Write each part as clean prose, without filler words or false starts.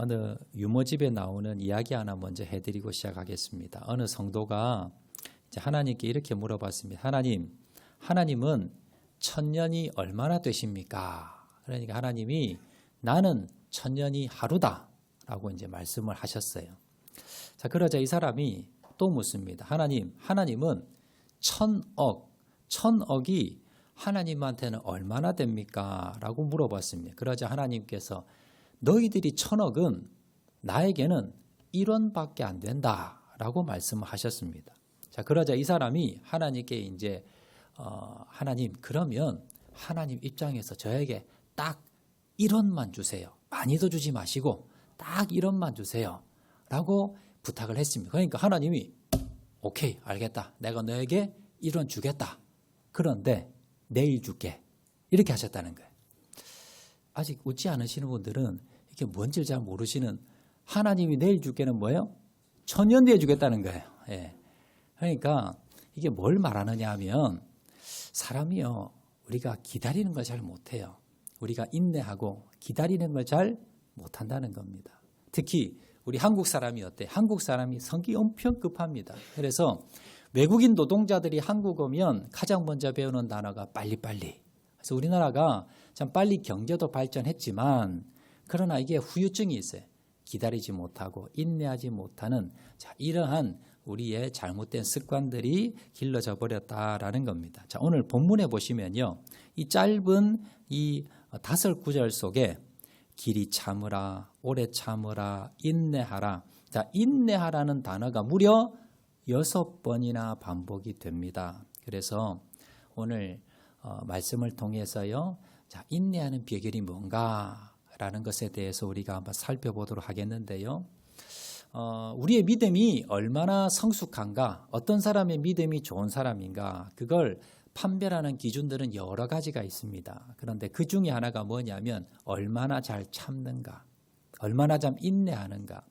어느 유모집에 나오는 이야기 하나 먼저 해드리고 시작하겠습니다. 어느 성도가 이제 하나님께 이렇게 물어봤습니다. 하나님은 천년이 얼마나 되십니까? 그러니까 하나님이 나는 천년이 하루다 라고 이제 말씀을 하셨어요. 자, 그러자 이 사람이 또 묻습니다. 하나님은 천억이 하나님한테는 얼마나 됩니까? 라고 물어봤습니다. 그러자 하나님께서 너희들이 천억은 나에게는 1원밖에 안 된다 라고 말씀을 하셨습니다. 자, 그러자 이 사람이 하나님께 이제 하나님, 그러면 하나님 입장에서 저에게 딱 1원만 주세요. 많이도 주지 마시고 딱 1원만 주세요 라고 부탁을 했습니다. 그러니까 하나님이 오케이, 알겠다. 내가 너에게 1원 주겠다. 그런데 내일 줄게. 이렇게 하셨다는 거예요. 아직 웃지 않으시는 분들은 이게 뭔지 잘 모르시는, 하나님이 내일 줄게는 뭐예요? 천년 뒤에 주겠다는 거예요. 예. 그러니까 이게 뭘 말하느냐 하면, 사람이요, 우리가 기다리는 걸 잘 못해요. 우리가 인내하고 기다리는 걸 잘 못한다는 겁니다. 특히 우리 한국 사람이 어때? 한국 사람이 성격이 엄청 급합니다. 그래서 외국인 노동자들이 한국 오면 가장 먼저 배우는 단어가 빨리빨리. 그래서 우리나라가 참 빨리 경제도 발전했지만, 그러나 이게 후유증이 있어요. 기다리지 못하고 인내하지 못하는, 자, 이러한 우리의 잘못된 습관들이 길러져 버렸다라는 겁니다. 자, 오늘 본문에 보시면요, 이 짧은 이 5구절 속에 길이 참으라, 오래 참으라, 인내하라. 자, 인내하라는 단어가 무려 6번이나 반복이 됩니다. 그래서 오늘 말씀을 통해서요, 자, 인내하는 비결이 뭔가라는 것에 대해서 우리가 한번 살펴보도록 하겠는데요. 우리의 믿음이 얼마나 성숙한가, 어떤 사람의 믿음이 좋은 사람인가, 그걸 판별하는 기준들은 여러 가지가 있습니다. 그런데 그 중에 하나가 뭐냐면 얼마나 잘 참는가, 얼마나 잘 인내하는가.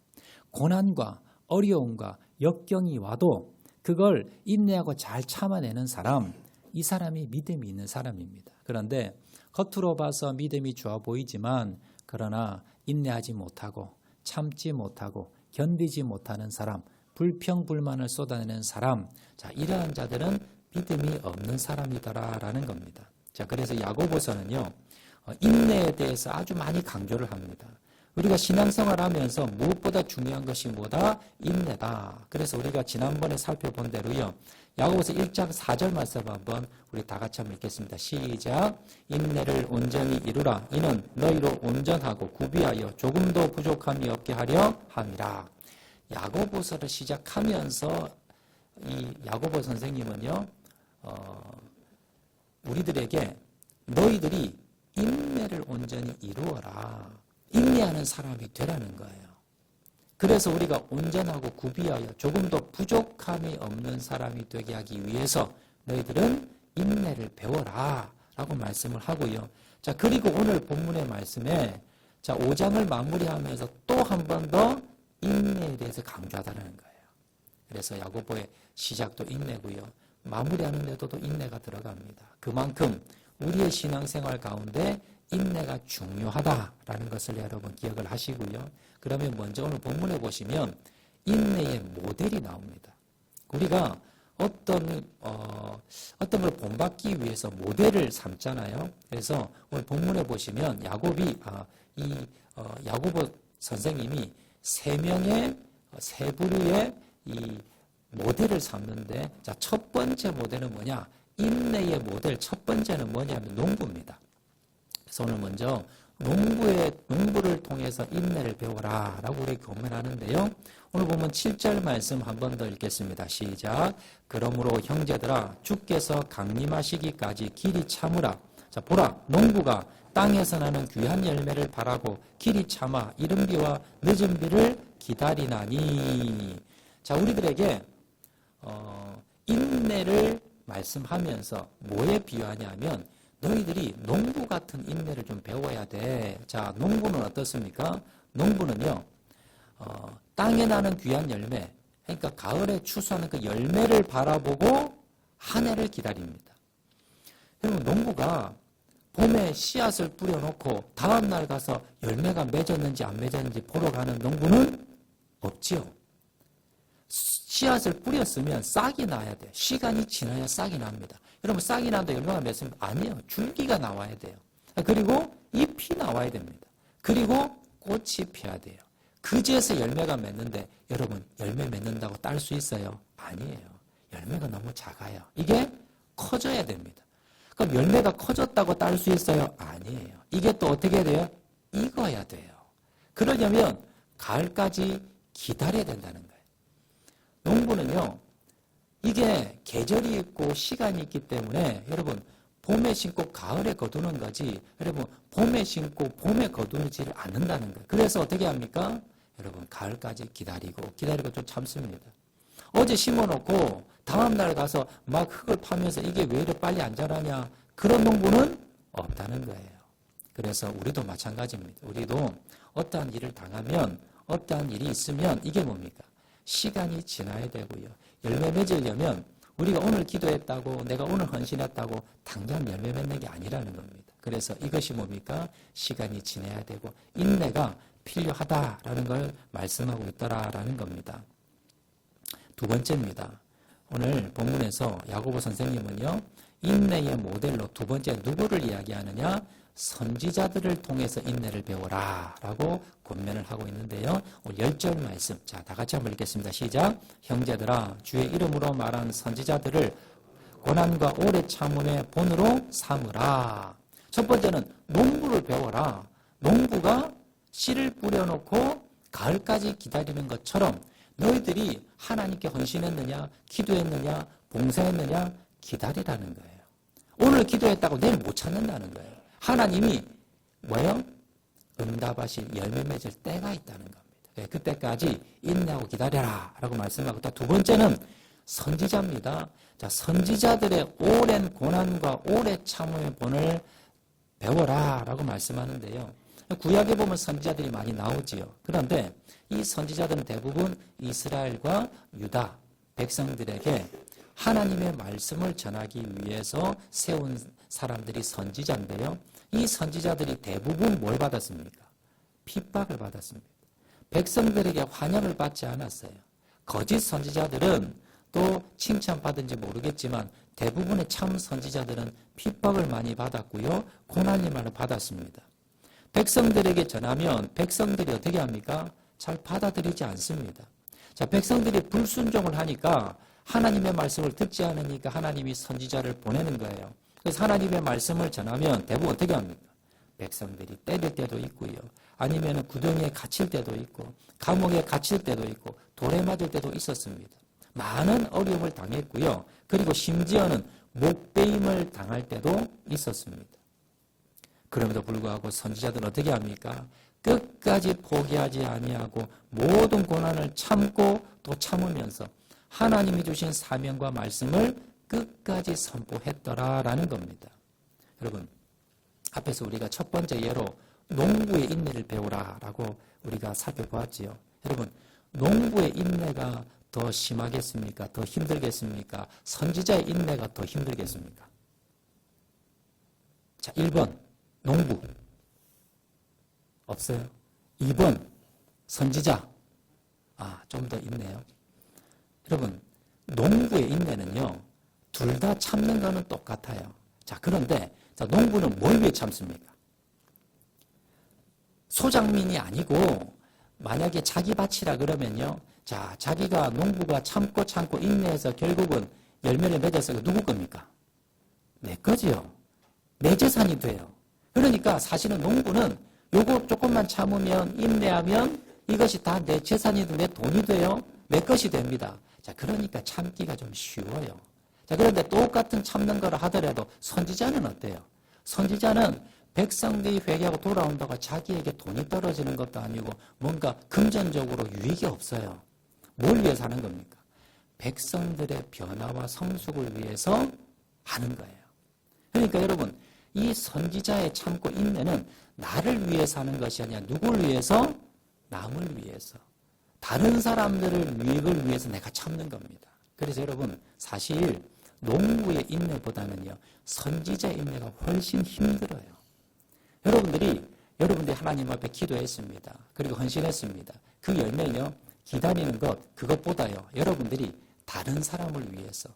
고난과 어려움과 역경이 와도 그걸 인내하고 잘 참아내는 사람, 이 사람이 믿음이 있는 사람입니다. 그런데 겉으로 봐서 믿음이 좋아 보이지만, 그러나 인내하지 못하고 참지 못하고 견디지 못하는 사람, 불평불만을 쏟아내는 사람, 자, 이러한 자들은 믿음이 없는 사람이다라는 겁니다. 자, 그래서 야고보서는요, 인내에 대해서 아주 많이 강조를 합니다. 우리가 신앙생활 하면서 무엇보다 중요한 것이 뭐다? 인내다. 그래서 우리가 지난번에 살펴본 대로요, 야고보서 1장 4절 말씀 한번 우리 다 같이 한번 읽겠습니다. 시작. 인내를 온전히 이루라. 이는 너희로 온전하고 구비하여 조금도 부족함이 없게 하려 함이라. 야고보서를 시작하면서 이 야고보 선생님은요, 우리들에게 너희들이 인내를 온전히 이루어라, 인내하는 사람이 되라는 거예요. 그래서 우리가 온전하고 구비하여 조금 더 부족함이 없는 사람이 되게 하기 위해서 너희들은 인내를 배워라 라고 말씀을 하고요. 자, 그리고 오늘 본문의 말씀에, 자, 5장을 마무리하면서 또 한 번 더 인내에 대해서 강조하다는 거예요. 그래서 야고보의 시작도 인내고요, 마무리하는 데도 인내가 들어갑니다. 그만큼 우리의 신앙생활 가운데 인내가 중요하다라는 것을 여러분 기억을 하시고요. 그러면 먼저 오늘 본문에 보시면 인내의 모델이 나옵니다. 우리가 어떤 걸 본받기 위해서 모델을 삼잖아요. 그래서 오늘 본문에 보시면 야고보 선생님이 세 부류의 이 모델을 삼는데, 자, 첫 번째 모델은 뭐냐? 인내의 모델 첫 번째는 뭐냐면 농부입니다. 그래서 오늘 먼저 농부를 통해서 인내를 배워라 라고 우리 교문하는데요. 오늘 보면 7절 말씀 한 번 더 읽겠습니다. 시작. 그러므로 형제들아, 주께서 강림하시기까지 길이 참으라. 자, 보라, 농부가 땅에서 나는 귀한 열매를 바라고 길이 참아 이른 비와 늦은 비를 기다리나니. 자, 우리들에게 인내를 말씀하면서 뭐에 비유하냐면, 너희들이 농부 같은 인내를 좀 배워야 돼. 자, 농부는 어떻습니까? 농부는요, 땅에 나는 귀한 열매, 그러니까 가을에 추수하는 그 열매를 바라보고 한 해를 기다립니다. 여러분, 농부가 봄에 씨앗을 뿌려놓고 다음날 가서 열매가 맺었는지 안 맺었는지 보러 가는 농부는 없지요. 씨앗을 뿌렸으면 싹이 나야 돼요. 시간이 지나야 싹이 납니다. 여러분 싹이 난다 열매가 맺으면 아니에요. 줄기가 나와야 돼요. 그리고 잎이 나와야 됩니다. 그리고 꽃이 피어야 돼요. 그제서 열매가 맺는데 여러분 열매 맺는다고 딸 수 있어요? 아니에요. 열매가 너무 작아요. 이게 커져야 됩니다. 그럼 열매가 커졌다고 딸 수 있어요? 아니에요. 이게 또 어떻게 해야 돼요? 익어야 돼요. 그러려면 가을까지 기다려야 된다는 거예요. 농부는요, 이게 계절이 있고 시간이 있기 때문에 여러분 봄에 심고 가을에 거두는 거지 여러분 봄에 심고 봄에 거두지를 않는다는 거예요. 그래서 어떻게 합니까? 여러분 가을까지 기다리고 좀 참습니다. 어제 심어놓고 다음날 가서 막 흙을 파면서 이게 왜 이렇게 빨리 안 자라냐 그런 농부는 없다는 거예요. 그래서 우리도 마찬가지입니다. 우리도 어떠한 일을 당하면 어떠한 일이 있으면 이게 뭡니까? 시간이 지나야 되고요. 열매 맺으려면 우리가 오늘 기도했다고 내가 오늘 헌신했다고 당장 열매 맺는 게 아니라는 겁니다. 그래서 이것이 뭡니까? 시간이 지나야 되고 인내가 필요하다라는 걸 말씀하고 있더라라는 겁니다. 두 번째입니다. 오늘 본문에서 야고보 선생님은요. 인내의 모델로 두 번째 누구를 이야기하느냐? 선지자들을 통해서 인내를 배워라 라고 권면을 하고 있는데요. 오늘 10절 말씀 자, 다 같이 한번 읽겠습니다. 시작. 형제들아 주의 이름으로 말한 선지자들을 고난과 오래 참음의 본으로 삼으라. 첫 번째는 농부를 배워라. 농부가 씨를 뿌려놓고 가을까지 기다리는 것처럼 너희들이 하나님께 헌신했느냐 기도했느냐 봉사했느냐 기다리라는 거예요. 오늘 기도했다고 내일 못 찾는다는 거예요. 하나님이 뭐예요? 응답하실 열매 맺을 때가 있다는 겁니다. 그때까지 인내하고 기다려라 라고 말씀하고 또 두 번째는 선지자입니다. 자, 선지자들의 오랜 고난과 오래 참음의 본을 배워라 라고 말씀하는데요. 구약에 보면 선지자들이 많이 나오지요. 그런데 이 선지자들은 대부분 이스라엘과 유다 백성들에게 하나님의 말씀을 전하기 위해서 세운 사람들이 선지자인데요. 이 선지자들이 대부분 뭘 받았습니까? 핍박을 받았습니다. 백성들에게 환영을 받지 않았어요. 거짓 선지자들은 또 칭찬받은지 모르겠지만 대부분의 참 선지자들은 핍박을 많이 받았고요. 고난을 많이 받았습니다. 백성들에게 전하면 백성들이 어떻게 합니까? 잘 받아들이지 않습니다. 자, 백성들이 불순종을 하니까 하나님의 말씀을 듣지 않으니까 하나님이 선지자를 보내는 거예요. 그래서 하나님의 말씀을 전하면 대부분 어떻게 합니까? 백성들이 때릴 때도 있고요. 아니면 구덩이에 갇힐 때도 있고 감옥에 갇힐 때도 있고 돌에 맞을 때도 있었습니다. 많은 어려움을 당했고요. 그리고 심지어는 목베임을 당할 때도 있었습니다. 그럼에도 불구하고 선지자들은 어떻게 합니까? 끝까지 포기하지 아니하고 모든 고난을 참고 또 참으면서 하나님이 주신 사명과 말씀을 끝까지 선포했더라라는 겁니다. 여러분, 앞에서 우리가 첫 번째 예로 농부의 인내를 배우라라고 우리가 살펴보았지요. 여러분, 농부의 인내가 더 심하겠습니까? 더 힘들겠습니까? 선지자의 인내가 더 힘들겠습니까? 자, 1번 농부 없어요. 2번 선지자 좀 더 있네요. 여러분, 농부의 인내는요, 둘 다 참는 거는 똑같아요. 자, 그런데 농부는 뭘 위해 참습니까? 소장민이 아니고 만약에 자기 밭이라 그러면요, 자, 자기가 농부가 참고 인내해서 결국은 열매를 맺어서 누구 겁니까? 내 거지요. 내 재산이 돼요. 그러니까 사실은 농부는 요거 조금만 참으면 인내하면 이것이 다 내 재산이 내 돈이 돼요. 내 것이 됩니다. 자, 그러니까 참기가 좀 쉬워요. 자, 그런데 똑같은 참는 거를 하더라도 선지자는 어때요? 선지자는 백성들이 회개하고 돌아온다고 자기에게 돈이 떨어지는 것도 아니고 뭔가 금전적으로 유익이 없어요. 뭘 위해서 하는 겁니까? 백성들의 변화와 성숙을 위해서 하는 거예요. 그러니까 여러분, 이 선지자의 참고 인내는 나를 위해서 하는 것이 아니라 누굴 위해서? 남을 위해서. 다른 사람들의 유익을 위해서 내가 참는 겁니다. 그래서 여러분, 사실 농부의 인내보다는요, 선지자의 인내가 훨씬 힘들어요. 여러분들이 하나님 앞에 기도했습니다. 그리고 헌신했습니다. 그 열매는요, 기다리는 것, 그것보다요, 여러분들이 다른 사람을 위해서,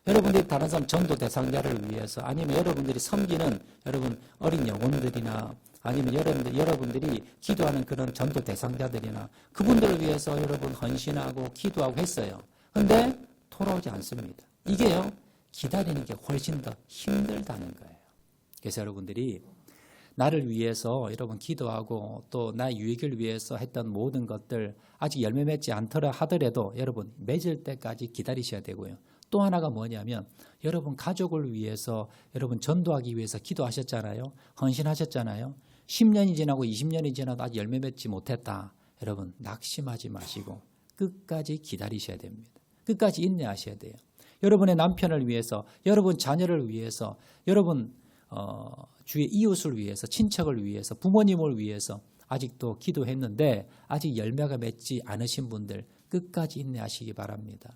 여러분들이 다른 사람 전도 대상자를 위해서, 아니면 여러분들이 섬기는 여러분 어린 영혼들이나, 아니면 여러분들이 기도하는 그런 전도 대상자들이나, 그분들을 위해서 여러분 헌신하고 기도하고 했어요. 근데 돌아오지 않습니다. 이게요, 기다리는 게 훨씬 더 힘들다는 거예요. 그래서 여러분들이 나를 위해서 여러분 기도하고 또 나의 유익을 위해서 했던 모든 것들 아직 열매 맺지 않더라 하더라도 여러분 맺을 때까지 기다리셔야 되고요. 또 하나가 뭐냐면 여러분 가족을 위해서 여러분 전도하기 위해서 기도하셨잖아요. 헌신하셨잖아요. 10년이 지나고 20년이 지나도 아직 열매 맺지 못했다. 여러분 낙심하지 마시고 끝까지 기다리셔야 됩니다. 끝까지 인내하셔야 돼요. 여러분의 남편을 위해서, 여러분 자녀를 위해서, 여러분 주위의 이웃을 위해서, 친척을 위해서, 부모님을 위해서 아직도 기도했는데 아직 열매가 맺지 않으신 분들 끝까지 인내하시기 바랍니다.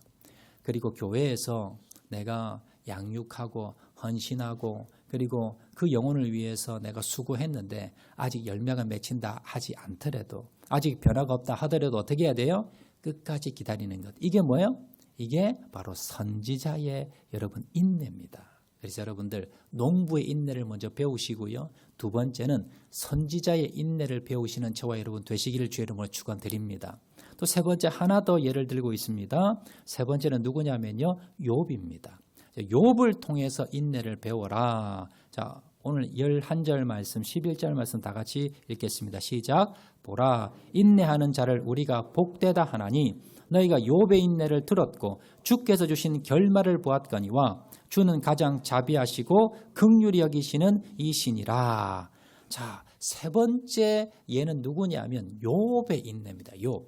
그리고 교회에서 내가 양육하고 헌신하고 그리고 그 영혼을 위해서 내가 수고했는데 아직 열매가 맺힌다 하지 않더라도, 아직 변화가 없다 하더라도 어떻게 해야 돼요? 끝까지 기다리는 것. 이게 뭐예요? 이게 바로 선지자의 여러분 인내입니다. 그래서 여러분들 농부의 인내를 먼저 배우시고요. 두 번째는 선지자의 인내를 배우시는 저와 여러분 되시기를 주의 이름으로 축원드립니다. 또 세 번째 하나 더 예를 들고 있습니다. 세 번째는 누구냐면요, 욥입니다. 욥을 통해서 인내를 배워라. 자, 오늘 11절 말씀, 11절 말씀 다 같이 읽겠습니다. 시작. 보라, 인내하는 자를 우리가 복되다 하나니 너희가 욥의 인내를 들었고 주께서 주신 결말을 보았거니와 주는 가장 자비하시고 긍휼히 여기시는 이신이라. 자, 세 번째 얘는 누구냐면 욥의 인내입니다. 욥.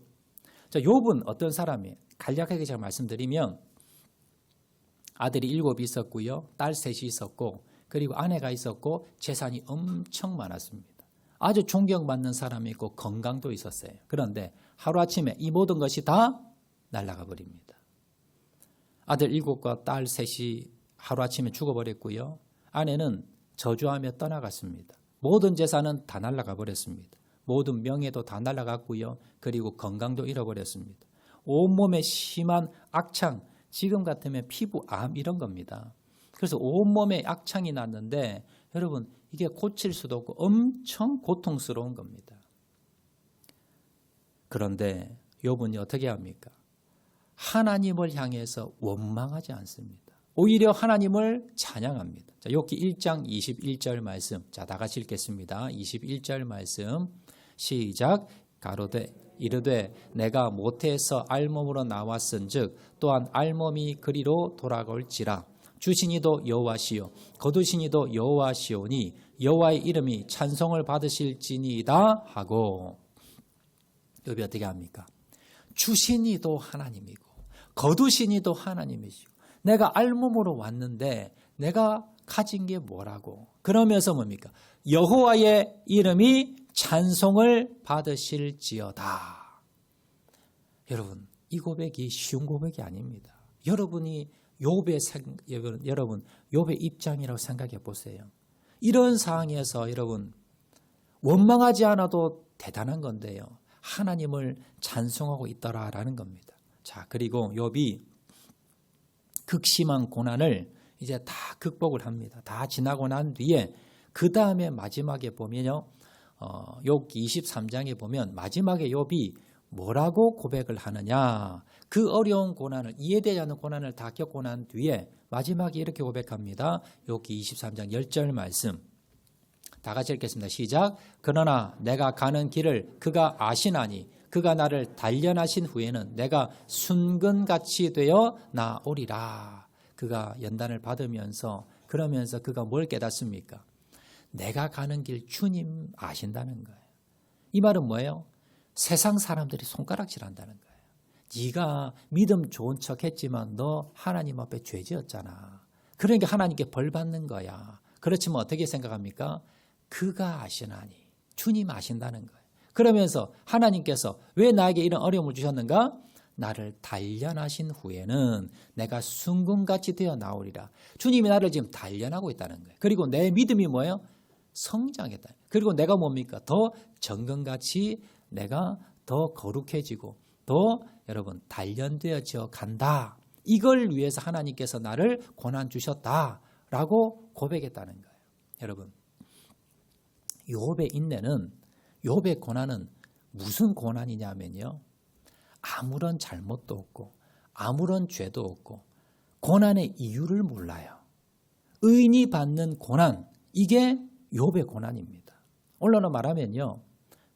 자, 욥은 어떤 사람이에요? 간략하게 제가 말씀드리면 아들이 7이 있었고요. 딸 3이 있었고 그리고 아내가 있었고 재산이 엄청 많았습니다. 아주 존경받는 사람이 있고 건강도 있었어요. 그런데 하루아침에 이 모든 것이 다 날아가 버립니다. 아들 7과 딸 3이 하루아침에 죽어버렸고요. 아내는 저주하며 떠나갔습니다. 모든 재산은 다 날아가 버렸습니다. 모든 명예도 다 날아갔고요. 그리고 건강도 잃어버렸습니다. 온몸에 심한 악창, 지금 같으면 피부암 이런 겁니다. 그래서 온몸에 악창이 났는데 여러분 이게 고칠 수도 없고 엄청 고통스러운 겁니다. 그런데 욥은 어떻게 합니까? 하나님을 향해서 원망하지 않습니다. 오히려 하나님을 찬양합니다. 자, 욥기 1장 21절 말씀. 자, 다 같이 읽겠습니다. 21절 말씀. 시작. 가로되 이르되 내가 모태에서 알몸으로 나왔은즉 또한 알몸이 그리로 돌아올지라. 주시니도 여호와시요 거두시니도 여호와시오니 여호와의 이름이 찬송을 받으실지니이다 하고. 욥이 어떻게 합니까? 주시니도 하나님이고 거두시니도 하나님이시고 내가 알몸으로 왔는데 내가 가진 게 뭐라고. 그러면서 뭡니까? 여호와의 이름이 찬송을 받으실지어다. 여러분 이 고백이 쉬운 고백이 아닙니다. 여러분 욥의 입장이라고 생각해 보세요. 이런 상황에서 여러분 원망하지 않아도 대단한 건데요. 하나님을 찬송하고 있더라라는 겁니다. 자, 그리고 욥이 극심한 고난을 이제 다 극복을 합니다. 다 지나고 난 뒤에 그 다음에 마지막에 보면요. 욥기 23장에 보면 마지막에 욥이 뭐라고 고백을 하느냐. 그 어려운 고난을, 이해되지 않는 고난을 다 겪고 난 뒤에 마지막에 이렇게 고백합니다. 욥기 23장 10절 말씀. 다 같이 읽겠습니다. 시작. 그러나 내가 가는 길을 그가 아시나니 그가 나를 단련하신 후에는 내가 순근같이 되어 나오리라. 그가 연단을 받으면서 그러면서 그가 뭘 깨닫습니까? 내가 가는 길 주님 아신다는 거예요. 이 말은 뭐예요? 세상 사람들이 손가락질한다는 거예요. 네가 믿음 좋은 척 했지만 너 하나님 앞에 죄 지었잖아. 그러니까 하나님께 벌 받는 거야. 그렇지만 어떻게 생각합니까? 그가 아시나니 주님 아신다는 거예요. 그러면서 하나님께서 왜 나에게 이런 어려움을 주셨는가? 나를 단련하신 후에는 내가 순금같이 되어 나오리라. 주님이 나를 지금 단련하고 있다는 거예요. 그리고 내 믿음이 뭐예요? 성장했다. 그리고 내가 뭡니까? 더 정금같이 내가 더 거룩해지고 더 여러분 단련되어져 간다. 이걸 위해서 하나님께서 나를 고난 주셨다라고 고백했다는 거예요. 여러분, 욥의 인내는, 욥의 고난은 무슨 고난이냐면요, 아무런 잘못도 없고 아무런 죄도 없고 고난의 이유를 몰라요. 의인이 받는 고난, 이게 욥의 고난입니다. 언론으로 말하면요,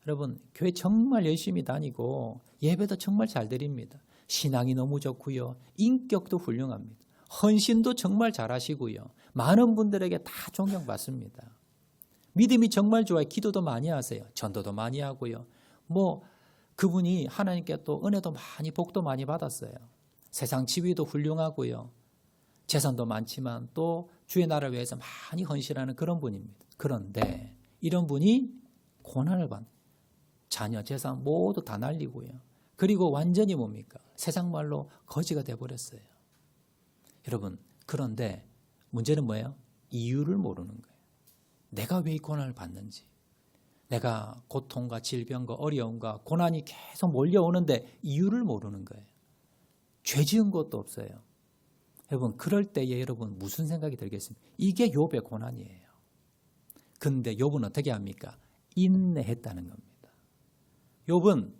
여러분 교회 정말 열심히 다니고 예배도 정말 잘 드립니다. 신앙이 너무 좋고요, 인격도 훌륭합니다. 헌신도 정말 잘하시고요, 많은 분들에게 다 존경받습니다. 믿음이 정말 좋아요. 기도도 많이 하세요. 전도도 많이 하고요. 그분이 하나님께 또 은혜도 많이, 복도 많이 받았어요. 세상 지위도 훌륭하고요, 재산도 많지만 또 주의 나라를 위해서 많이 헌신하는 그런 분입니다. 그런데 이런 분이 고난을 받는, 자녀, 재산 모두 다 날리고요. 그리고 완전히 뭡니까? 세상 말로 거지가 돼버렸어요. 여러분, 그런데 문제는 뭐예요? 이유를 모르는 거예요. 내가 왜 이 고난을 받는지, 내가 고통과 질병과 어려움과 고난이 계속 몰려오는데 이유를 모르는 거예요. 죄 지은 것도 없어요. 여러분, 그럴 때에 여러분 무슨 생각이 들겠습니까? 이게 욥의 고난이에요. 근데 욥은 어떻게 합니까? 인내했다는 겁니다. 욥은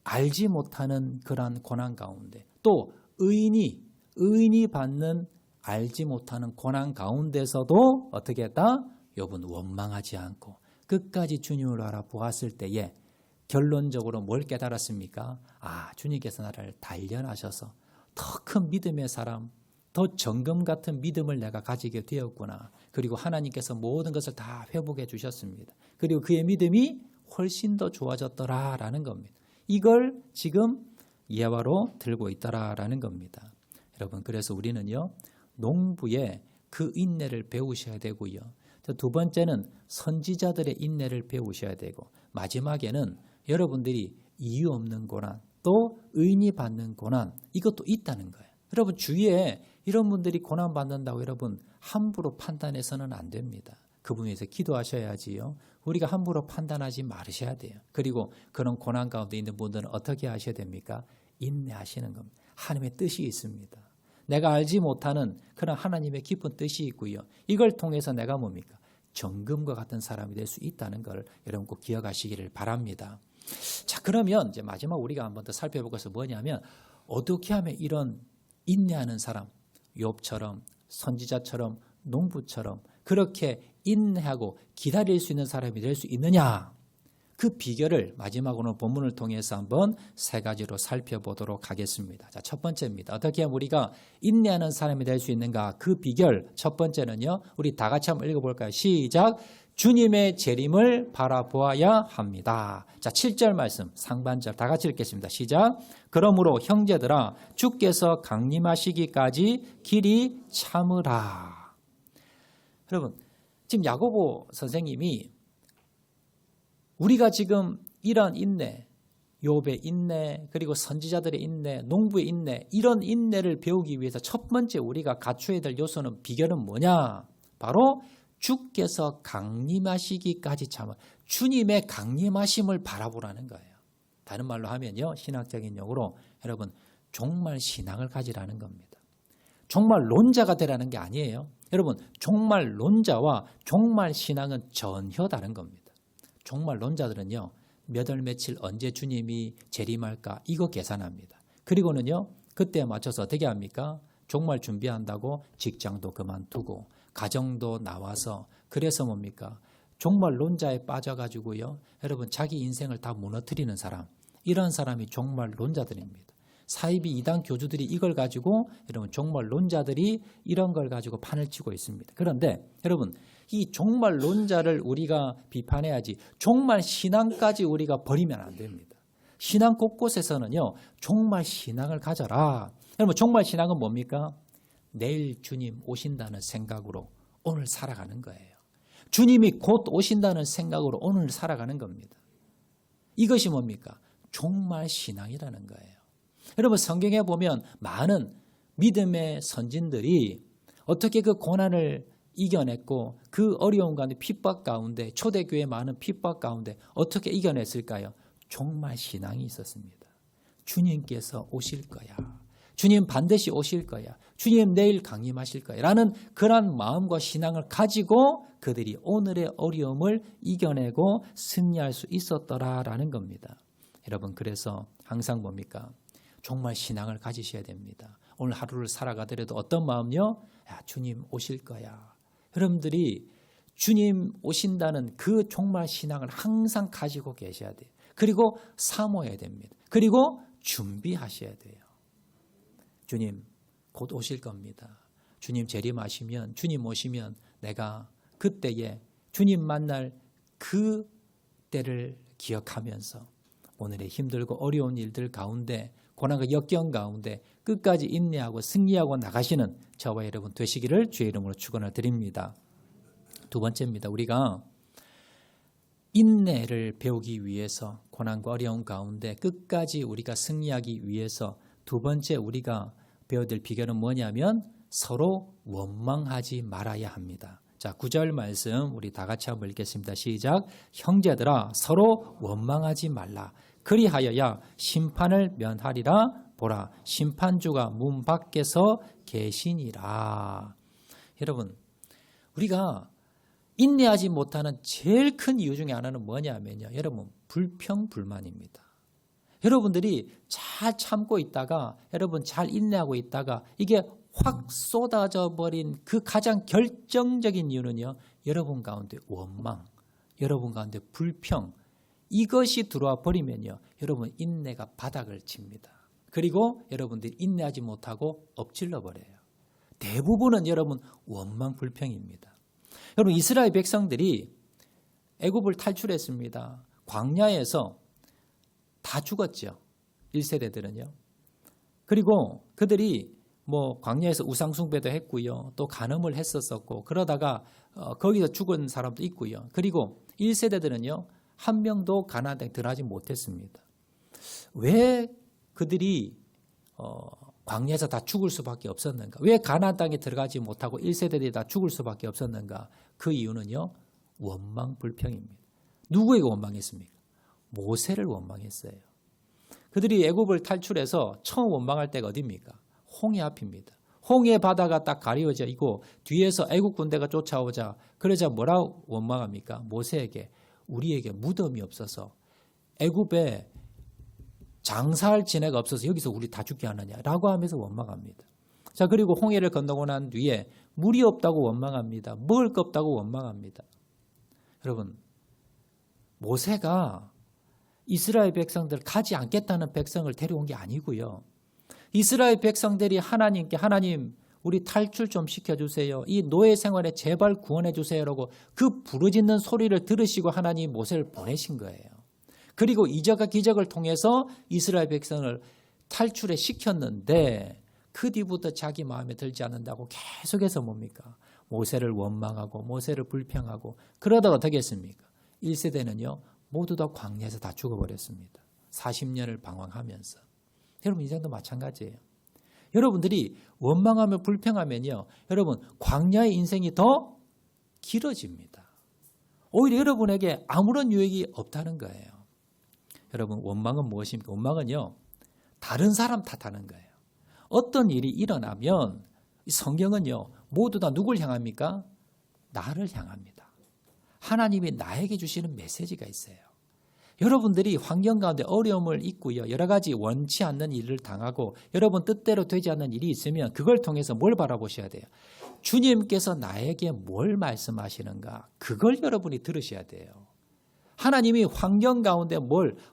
알지 못하는 그러한 고난 가운데, 또 의인이 받는 알지 못하는 고난 가운데서도 어떻게 했다? 욥은 원망하지 않고 끝까지 주님을 알아보았을 때에 결론적으로 뭘 깨달았습니까? 주님께서 나를 단련하셔서 더 큰 믿음의 사람, 더 정금 같은 믿음을 내가 가지게 되었구나. 그리고 하나님께서 모든 것을 다 회복해 주셨습니다. 그리고 그의 믿음이 훨씬 더 좋아졌더라라는 겁니다. 이걸 지금 예화로 들고 있더라라는 겁니다. 여러분, 그래서 우리는요, 농부의 그 인내를 배우셔야 되고요. 두 번째는 선지자들의 인내를 배우셔야 되고, 마지막에는 여러분들이 이유 없는 고난, 또 의인이 받는 고난, 이것도 있다는 거예요. 여러분, 주위에 이런 분들이 고난 받는다고 여러분 함부로 판단해서는 안 됩니다. 그분에 대해서 기도하셔야지요. 우리가 함부로 판단하지 말으셔야 돼요. 그리고 그런 고난 가운데 있는 분들은 어떻게 하셔야 됩니까? 인내하시는 겁니다. 하나님의 뜻이 있습니다. 내가 알지 못하는 그런 하나님의 깊은 뜻이 있고요. 이걸 통해서 내가 뭡니까? 정금과 같은 사람이 될 수 있다는 걸 여러분 꼭 기억하시기를 바랍니다. 자, 그러면 이제 마지막 우리가 한번 더 살펴볼 것은 뭐냐면, 어떻게 하면 이런 인내하는 사람, 욥처럼, 선지자처럼, 농부처럼 그렇게 인내하고 기다릴 수 있는 사람이 될 수 있느냐? 그 비결을 마지막으로 본문을 통해서 한번 세 가지로 살펴보도록 하겠습니다. 자, 첫 번째입니다. 어떻게 하면 우리가 인내하는 사람이 될 수 있는가? 그 비결 첫 번째는요, 우리 다 같이 한번 읽어볼까요? 시작. 주님의 재림을 바라보아야 합니다. 자, 7절 말씀 상반절 다 같이 읽겠습니다. 시작. 그러므로 형제들아, 주께서 강림하시기까지 길이 참으라. 여러분, 지금 야고보 선생님이 우리가 지금 이런 인내, 욥의 인내, 그리고 선지자들의 인내, 농부의 인내, 이런 인내를 배우기 위해서 첫 번째 우리가 갖춰야 될 요소는, 비결은 뭐냐? 바로 주께서 강림하시기까지 참아, 주님의 강림하심을 바라보라는 거예요. 다른 말로 하면요, 신학적인 용어로 여러분 종말 신앙을 가지라는 겁니다. 종말 논자가 되라는 게 아니에요. 여러분, 종말 논자와 종말 신앙은 전혀 다른 겁니다. 종말 논자들은요, 몇 월 며칠 언제 주님이 재림할까 이거 계산합니다. 그리고는요, 그때에 맞춰서 어떻게 합니까? 종말 준비한다고 직장도 그만두고 가정도 나와서, 그래서 뭡니까? 종말 논자에 빠져가지고요, 여러분 자기 인생을 다 무너뜨리는 사람, 이런 사람이 종말 논자들입니다. 사이비 이단 교주들이 이걸 가지고, 여러분 종말 논자들이 이런 걸 가지고 판을 치고 있습니다. 그런데 여러분, 이 종말 논자를 우리가 비판해야지 종말 신앙까지 우리가 버리면 안 됩니다. 신앙 곳곳에서는요, 종말 신앙을 가져라. 여러분, 종말 신앙은 뭡니까? 내일 주님 오신다는 생각으로 오늘 살아가는 거예요. 주님이 곧 오신다는 생각으로 오늘 살아가는 겁니다. 이것이 뭡니까? 종말 신앙이라는 거예요. 여러분 성경에 보면 많은 믿음의 선진들이 어떻게 그 고난을 이겨냈고 그 어려운 가운데 핍박 가운데 초대교회 많은 핍박 가운데 어떻게 이겨냈을까요? 정말 신앙이 있었습니다. 주님께서 오실 거야. 주님 반드시 오실 거야. 주님 내일 강림하실 거야. 라는 그런 마음과 신앙을 가지고 그들이 오늘의 어려움을 이겨내고 승리할 수 있었더라라는 겁니다. 여러분 그래서 항상 뭡니까? 정말 신앙을 가지셔야 됩니다. 오늘 하루를 살아가더라도 어떤 마음요? 야, 주님 오실 거야. 여러분들이 주님 오신다는 그 정말 신앙을 항상 가지고 계셔야 돼요. 그리고 사모해야 됩니다. 그리고 준비하셔야 돼요. 주님 곧 오실 겁니다. 주님 재림하시면 주님 오시면 내가 그때에 주님 만날 그 때를 기억하면서 오늘의 힘들고 어려운 일들 가운데 고난과 역경 가운데 끝까지 인내하고 승리하고 나가시는 저와 여러분 되시기를 주의 이름으로 축원을 드립니다. 두 번째입니다. 우리가 인내를 배우기 위해서 고난과 어려운 가운데 끝까지 우리가 승리하기 위해서 두 번째 우리가 배워야 될 비결은 뭐냐면 서로 원망하지 말아야 합니다. 자, 9절 말씀 우리 다 같이 한번 읽겠습니다. 시작. 형제들아 서로 원망하지 말라. 그리하여야 심판을 면하리라. 보라 심판주가 문 밖에서 계시니라. 여러분 우리가 인내하지 못하는 제일 큰 이유 중에 하나는 뭐냐면요. 여러분 불평불만입니다. 여러분들이 잘 참고 있다가 여러분 잘 인내하고 있다가 이게 확 쏟아져 버린 그 가장 결정적인 이유는요. 여러분 가운데 원망, 여러분 가운데 불평 이것이 들어와 버리면요. 여러분 인내가 바닥을 칩니다. 그리고 여러분들이 인내하지 못하고 엎질러 버려요. 대부분은 여러분 원망 불평입니다. 여러분 이스라엘 백성들이 애굽을 탈출했습니다. 광야에서 다 죽었죠. 1세대들은요. 그리고 그들이 광야에서 우상숭배도 했고요. 또 간음을 했었었고 그러다가 거기서 죽은 사람도 있고요. 그리고 1세대들은요. 한 명도 가나안 땅에 들어가지 못했습니다. 왜 그들이 광야에서 다 죽을 수밖에 없었는가? 왜 가나안 땅에 들어가지 못하고 1세대들이 다 죽을 수밖에 없었는가? 그 이유는요. 원망 불평입니다. 누구에게 원망했습니까? 모세를 원망했어요. 그들이 애굽을 탈출해서 처음 원망할 때가 어디입니까? 홍해 앞입니다. 홍해 바다가 딱 가려져 있고 뒤에서 애굽 군대가 쫓아오자 그러자 뭐라고 원망합니까? 모세에게 우리에게 무덤이 없어서 애굽에 장사할 지네가 없어서 여기서 우리 다 죽게 하느냐라고 하면서 원망합니다. 자 그리고 홍해를 건너고 난 뒤에 물이 없다고 원망합니다. 먹을 거 없다고 원망합니다. 여러분 모세가 이스라엘 백성들 가지 않겠다는 백성을 데려온 게 아니고요. 이스라엘 백성들이 하나님께 하나님 우리 탈출 좀 시켜주세요. 이 노예 생활에 제발 구원해 주세요라고 그 부르짖는 소리를 들으시고 하나님 모세를 보내신 거예요. 그리고 이적과 기적을 통해서 이스라엘 백성을 탈출해 시켰는데 그 뒤부터 자기 마음에 들지 않는다고 계속해서 뭡니까? 모세를 원망하고 모세를 불평하고 그러다가 어떻게 했습니까? 1세대는요. 모두 다 광야에서 다 죽어버렸습니다. 40년을 방황하면서. 여러분 인생도 마찬가지예요. 여러분들이 원망하며 불평하면요. 여러분 광야의 인생이 더 길어집니다. 오히려 여러분에게 아무런 유익이 없다는 거예요. 여러분 원망은 무엇입니까? 원망은요. 다른 사람 탓하는 거예요. 어떤 일이 일어나면 성경은요. 모두 다 누굴 향합니까? 나를 향합니다. 하나님이 나에게 주시는 메시지가 있어요. 여러분들이 환경 가운데 어려움을 있고요. 여러 가지 원치 않는 일을 당하고 여러분 뜻대로 되지 않는 일이 있으면 그걸 통해서 뭘 바라보셔야 돼요? 주님께서 나에게 뭘 말씀하시는가? 그걸 여러분이 들으셔야 돼요. 하나님이 환경 가운데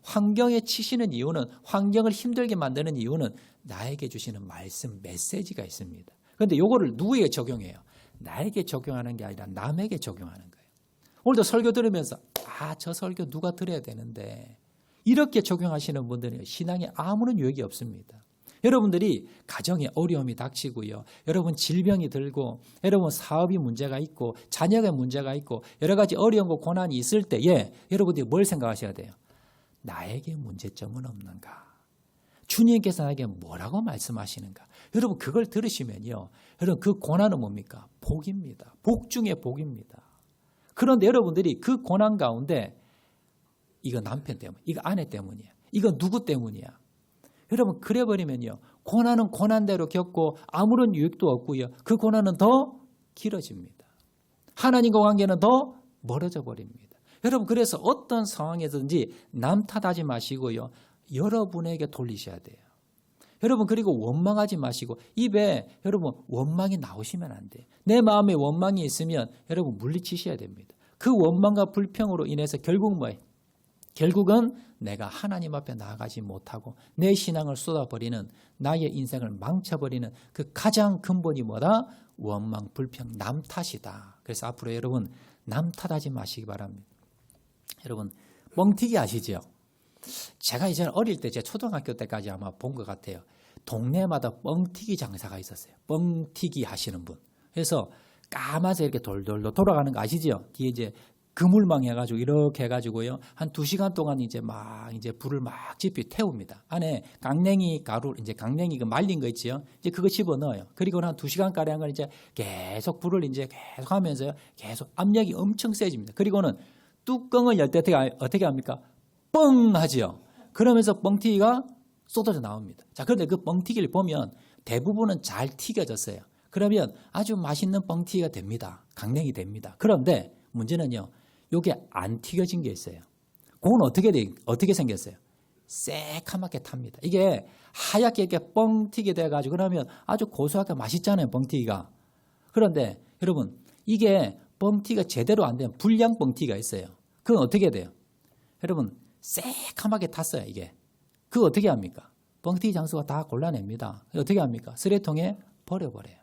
환경에 치시는 이유는 환경을 힘들게 만드는 이유는 나에게 주시는 말씀, 메시지가 있습니다. 그런데 이거를 누구에게 적용해요? 나에게 적용하는 게 아니라 남에게 적용하는 거예요. 오늘도 설교 들으면서 저 설교 누가 들어야 되는데 이렇게 적용하시는 분들은 신앙에 아무런 유익이 없습니다. 여러분들이 가정에 어려움이 닥치고요. 여러분 질병이 들고 여러분 사업이 문제가 있고 자녀가 문제가 있고 여러 가지 어려움과 고난이 있을 때에 여러분들이 뭘 생각하셔야 돼요? 나에게 문제점은 없는가? 주님께서 나에게 뭐라고 말씀하시는가? 여러분 그걸 들으시면요. 여러분 그 고난은 뭡니까? 복입니다. 복 중에 복입니다. 그런데 여러분들이 그 고난 가운데 이거 남편 때문, 이거 아내 때문이야. 이거 누구 때문이야? 여러분 그래 버리면요. 고난은 고난대로 겪고 아무런 유익도 없고요. 그 고난은 더 길어집니다. 하나님과 관계는 더 멀어져 버립니다. 여러분 그래서 어떤 상황에든지 남 탓하지 마시고요. 여러분에게 돌리셔야 돼요. 여러분 그리고 원망하지 마시고 입에 여러분 원망이 나오시면 안 돼요. 내 마음에 원망이 있으면 여러분 물리치셔야 됩니다. 그 원망과 불평으로 인해서 결국 뭐예요? 결국은 내가 하나님 앞에 나아가지 못하고 내 신앙을 쏟아버리는 나의 인생을 망쳐버리는 그 가장 근본이 뭐다? 원망, 불평, 남 탓이다. 그래서 앞으로 여러분 남 탓하지 마시기 바랍니다. 여러분 뻥튀기 아시죠? 제가 이제 어릴 때 제 초등학교 때까지 아마 본 것 같아요. 동네마다 뻥튀기 장사가 있었어요. 뻥튀기 하시는 분. 그래서 까마서 이렇게 돌돌돌 돌아가는 거 아시죠? 뒤에 이제 그물망 해가지고 이렇게 해가지고요. 한 2시간 동안 이제 불을 막 지피 태웁니다. 안에 강냉이 가루, 이제 강냉이 그 말린 거 있지요. 이제 그거 집어 넣어요. 그리고 한 2시간 가량을 이제 계속 불을 이제 계속 하면서요. 계속 압력이 엄청 세집니다. 그리고는 뚜껑을 열 때 어떻게 합니까? 뻥 하지요. 그러면서 뻥튀기가 쏟아져 나옵니다. 자, 그런데 그 뻥튀기를 보면 대부분은 잘 튀겨졌어요. 그러면 아주 맛있는 뻥튀기가 됩니다. 강냉이 됩니다. 그런데 문제는요. 요게 안 튀겨진 게 있어요. 그건 어떻게 생겼어요? 새카맣게 탑니다. 이게 하얗게 이렇게 뻥튀기 돼가지고 그러면 아주 고소하게 맛있잖아요. 뻥튀기가. 그런데 여러분 이게 뻥튀기가 제대로 안 되면 불량 뻥튀기가 있어요. 그건 어떻게 돼요? 여러분 새카맣게 탔어요. 이게. 그거 어떻게 합니까? 뻥튀기 장수가 다 골라냅니다. 어떻게 합니까? 쓰레기통에 버려버려요.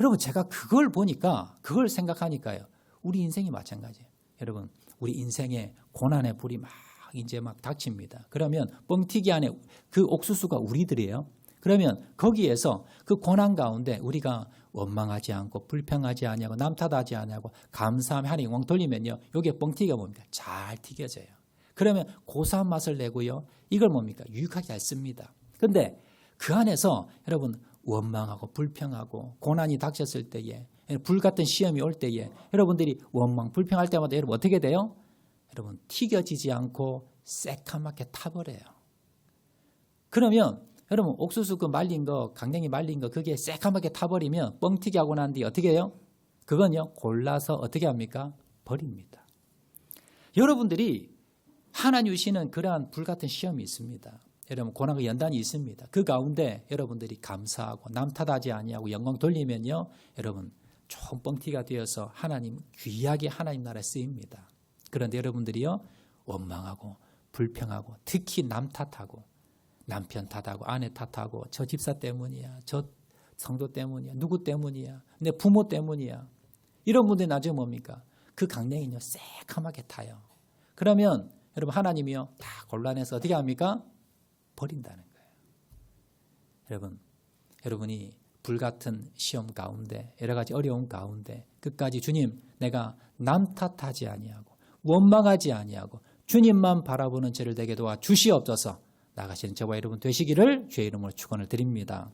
여러분 제가 그걸 보니까 그걸 생각하니까요. 우리 인생이 마찬가지예요. 여러분 우리 인생에 고난의 불이 막 닥칩니다. 그러면 뻥튀기 안에 그 옥수수가 우리들이에요. 그러면 거기에서 그 고난 가운데 우리가 원망하지 않고 불평하지 않냐고 남 탓하지 않냐고 감사하며 하나님 영광 돌리면요. 여기에 뻥튀기가 뭡니까? 잘 튀겨져요. 그러면 고소한 맛을 내고요. 이걸 뭡니까? 유익하게 잘 씁니다. 그런데 그 안에서 여러분 원망하고 불평하고 고난이 닥쳤을 때에 불같은 시험이 올 때에 여러분들이 원망 불평할 때마다 여러분 어떻게 돼요? 여러분 튀겨지지 않고 새카맣게 타버려요. 그러면 여러분 옥수수 그 말린 거 강냉이 말린 거 그게 새카맣게 타버리면 뻥튀기 하고 난 뒤에 어떻게 해요? 그건요 골라서 어떻게 합니까? 버립니다. 여러분들이 하나님 주시는 그러한 불같은 시험이 있습니다. 여러분 고난과 연단이 있습니다. 그 가운데 여러분들이 감사하고 남 탓하지 아니하고 영광 돌리면요. 여러분 좋은 뻥튀기가 되어서 하나님 귀하게 하나님 나라에 쓰입니다. 그런데 여러분들이요. 원망하고 불평하고 특히 남 탓하고 남편 탓하고 아내 탓하고 저 집사 때문이야. 저 성도 때문이야. 누구 때문이야. 내 부모 때문이야. 이런 분들이 나중에 뭡니까? 그 강냉이요. 새카맣게 타요. 그러면 여러분 하나님이요. 다 곤란해서 어떻게 합니까? 버린다는 거예요. 여러분이 불같은 시험 가운데 여러 가지 어려움 가운데 끝까지 주님 내가 남 탓하지 아니하고 원망하지 아니하고 주님만 바라보는 죄를 되게 도와 주시옵소서 나가시는 저와 여러분 되시기를 주의 이름으로 축원을 드립니다.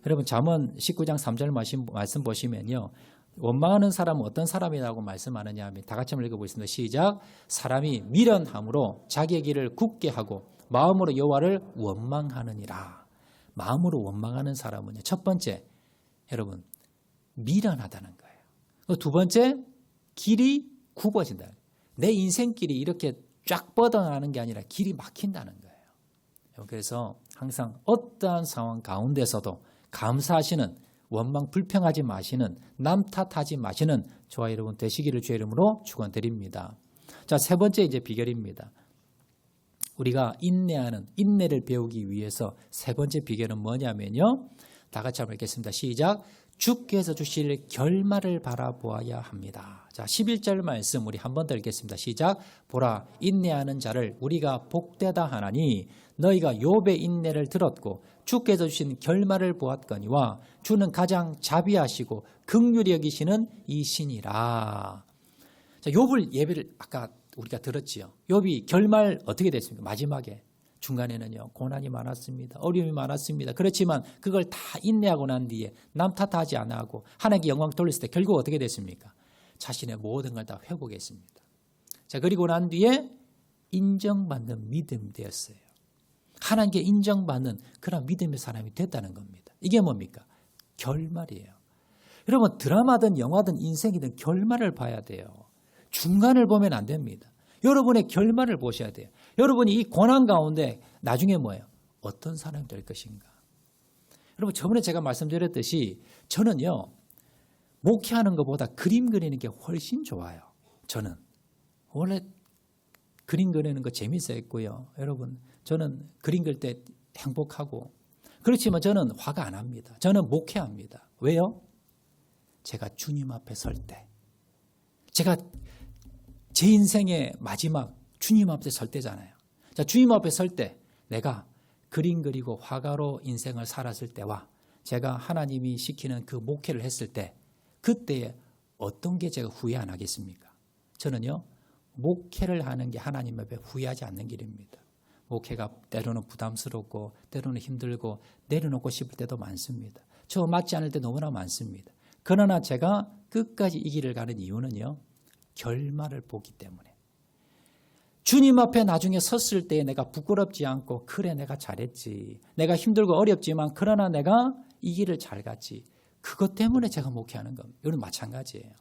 여러분 잠언 19장 3절 말씀 보시면요. 원망하는 사람은 어떤 사람이라고 말씀하느냐 하면 다 같이 한번 읽어보겠습니다. 시작. 사람이 미련함으로 자기의 길을 굳게 하고 마음으로 여호와를 원망하느니라. 마음으로 원망하는 사람은요. 첫 번째 여러분 미련하다는 거예요. 두 번째 길이 굽어진다. 내 인생길이 이렇게 쫙 뻗어나가는 게 아니라 길이 막힌다는 거예요. 그래서 항상 어떠한 상황 가운데서도 감사하시는 원망 불평하지 마시는 남 탓하지 마시는 저와 여러분 되시기를 주의 이름으로 축원드립니다. 자, 세 번째 이제 비결입니다. 우리가 인내를 배우기 위해서 세 번째 비결은 뭐냐면요. 다 같이 한번 읽겠습니다. 시작. 주께서 주실 결말을 바라보아야 합니다. 자, 11절 말씀 우리 한 번 더 읽겠습니다. 시작. 보라 인내하는 자를 우리가 복되다 하나니 너희가 욥의 인내를 들었고 주께서 주신 결말을 보았거니와 주는 가장 자비하시고 긍휼히 여기시는 이신이라. 자, 욥을 예배를 아까 우리가 들었지요. 욥이 결말 어떻게 됐습니까? 마지막에 중간에는요, 고난이 많았습니다. 어려움이 많았습니다. 그렇지만 그걸 다 인내하고 난 뒤에 남 탓하지 않아 하고 하나님께 영광 돌렸을 때 결국 어떻게 됐습니까? 자신의 모든 걸 다 회복했습니다. 자, 그리고 난 뒤에 인정받는 믿음이 되었어요. 하나님께 인정받는 그런 믿음의 사람이 됐다는 겁니다. 이게 뭡니까? 결말이에요. 여러분, 드라마든 영화든 인생이든 결말을 봐야 돼요. 중간을 보면 안 됩니다. 여러분의 결말을 보셔야 돼요. 여러분이 이 고난 가운데 나중에 뭐예요? 어떤 사람이 될 것인가? 여러분, 저번에 제가 말씀드렸듯이 저는요, 목회하는 것보다 그림 그리는 게 훨씬 좋아요. 저는 원래 그림 그리는 거 재밌어했고요. 여러분, 저는 그림 그릴 때 행복하고, 그렇지만 저는 화가 안 합니다. 저는 목회합니다. 왜요? 제가 주님 앞에 설 때, 제가 제 인생의 마지막 주님 앞에 설 때잖아요. 자, 주님 앞에 설 때 내가 그림 그리고 화가로 인생을 살았을 때와 제가 하나님이 시키는 그 목회를 했을 때, 그때에 어떤 게 제가 후회 안 하겠습니까? 저는요, 목회를 하는 게 하나님 앞에 후회하지 않는 길입니다. 목회가 때로는 부담스럽고 때로는 힘들고 내려놓고 싶을 때도 많습니다. 저 맞지 않을 때 너무나 많습니다. 그러나 제가 끝까지 이 길을 가는 이유는요, 결말을 보기 때문에. 주님 앞에 나중에 섰을 때 내가 부끄럽지 않고, 그래 내가 잘했지, 내가 힘들고 어렵지만 그러나 내가 이 길을 잘 갔지, 그것 때문에 제가 목회하는 겁니다. 이건 마찬가지예요.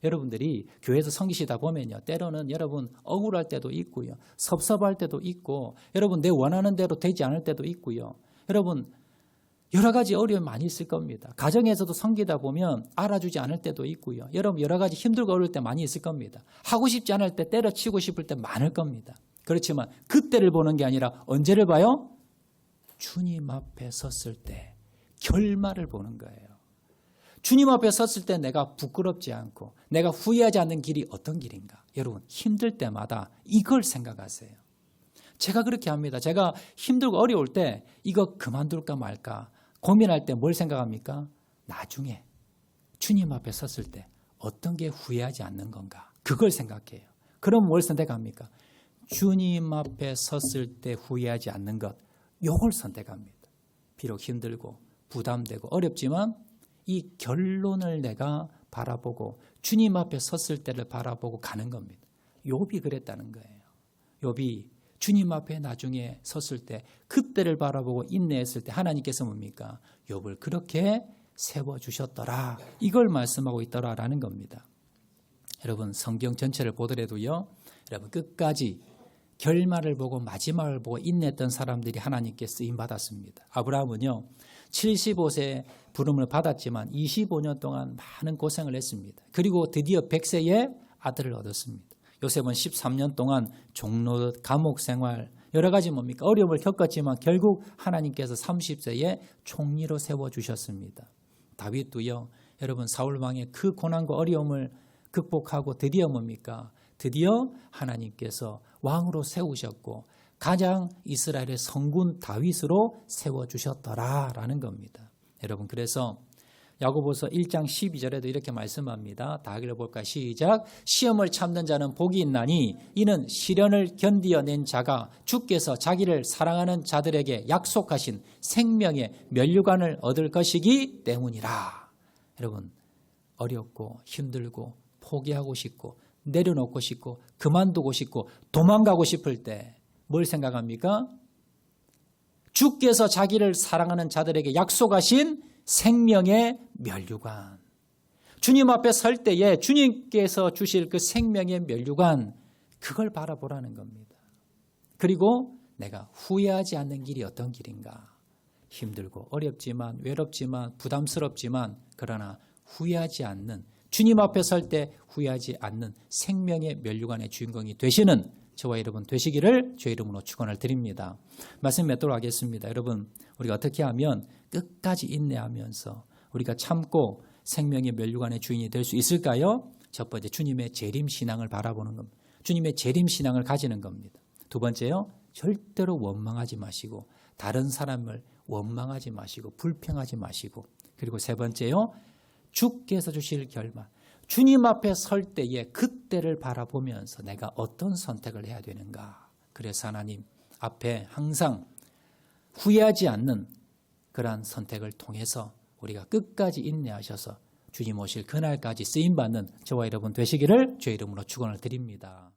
여러분들이 교회에서 섬기시다 보면요, 때로는 여러분 억울할 때도 있고요, 섭섭할 때도 있고, 여러분 내 원하는 대로 되지 않을 때도 있고요, 여러분 여러 가지 어려움이 많이 있을 겁니다. 가정에서도 섬기다 보면 알아주지 않을 때도 있고요, 여러분 여러 가지 힘들고 어려울 때 많이 있을 겁니다. 하고 싶지 않을 때, 때려치고 싶을 때 많을 겁니다. 그렇지만 그때를 보는 게 아니라 언제를 봐요? 주님 앞에 섰을 때 결말을 보는 거예요. 주님 앞에 섰을 때 내가 부끄럽지 않고 내가 후회하지 않는 길이 어떤 길인가? 여러분, 힘들 때마다 이걸 생각하세요. 제가 그렇게 합니다. 제가 힘들고 어려울 때 이거 그만둘까 말까 고민할 때 뭘 생각합니까? 나중에 주님 앞에 섰을 때 어떤 게 후회하지 않는 건가? 그걸 생각해요. 그럼 뭘 선택합니까? 주님 앞에 섰을 때 후회하지 않는 것, 이걸 선택합니다. 비록 힘들고 부담되고 어렵지만 이 결론을 내가 바라보고 주님 앞에 섰을 때를 바라보고 가는 겁니다. 욥이 그랬다는 거예요. 욥이 주님 앞에 나중에 섰을 때, 그때를 바라보고 인내했을 때 하나님께서 뭡니까? 욥을 그렇게 세워주셨더라, 이걸 말씀하고 있더라라는 겁니다. 여러분, 성경 전체를 보더라도요, 여러분 끝까지 결말을 보고 마지막을 보고 인내했던 사람들이 하나님께 쓰임받았습니다. 아브라함은요, 75세 부름을 받았지만 25년 동안 많은 고생을 했습니다. 그리고 드디어 100세에 아들을 얻었습니다. 요셉은 13년 동안 종로 감옥 생활, 여러 가지 뭡니까? 어려움을 겪었지만 결국 하나님께서 30세에 총리로 세워주셨습니다. 다윗도요, 여러분 사울왕의 그 고난과 어려움을 극복하고 드디어 뭡니까? 드디어 하나님께서 왕으로 세우셨고 가장 이스라엘의 성군 다윗으로 세워주셨더라라는 겁니다. 여러분, 그래서 야고보서 1장 12절에도 이렇게 말씀합니다. 다 읽어볼까? 시작. 시험을 참는 자는 복이 있나니 이는 시련을 견디어낸 자가 주께서 자기를 사랑하는 자들에게 약속하신 생명의 면류관을 얻을 것이기 때문이라. 여러분, 어렵고 힘들고 포기하고 싶고 내려놓고 싶고 그만두고 싶고 도망가고 싶을 때 뭘 생각합니까? 주께서 자기를 사랑하는 자들에게 약속하신 생명의 면류관. 주님 앞에 설 때에 주님께서 주실 그 생명의 면류관, 그걸 바라보라는 겁니다. 그리고 내가 후회하지 않는 길이 어떤 길인가? 힘들고 어렵지만 외롭지만 부담스럽지만 그러나 후회하지 않는, 주님 앞에 설 때 후회하지 않는 생명의 면류관의 주인공이 되시는 저와 여러분 되시기를 주의 이름으로 축원을 드립니다. 말씀 맺도록 하겠습니다. 여러분, 우리가 어떻게 하면 끝까지 인내하면서 우리가 참고 생명의 면류관의 주인이 될 수 있을까요? 첫 번째, 주님의 재림신앙을 바라보는 겁니다. 주님의 재림신앙을 가지는 겁니다. 두 번째요, 절대로 원망하지 마시고 다른 사람을 원망하지 마시고 불평하지 마시고, 그리고 세 번째요, 주께서 주실 결말, 주님 앞에 설 때에 그때를 바라보면서 내가 어떤 선택을 해야 되는가. 그래서 하나님, 앞에 항상 후회하지 않는 그러한 선택을 통해서 우리가 끝까지 인내하셔서 주님 오실 그날까지 쓰임받는 저와 여러분 되시기를 주의 이름으로 축원을 드립니다.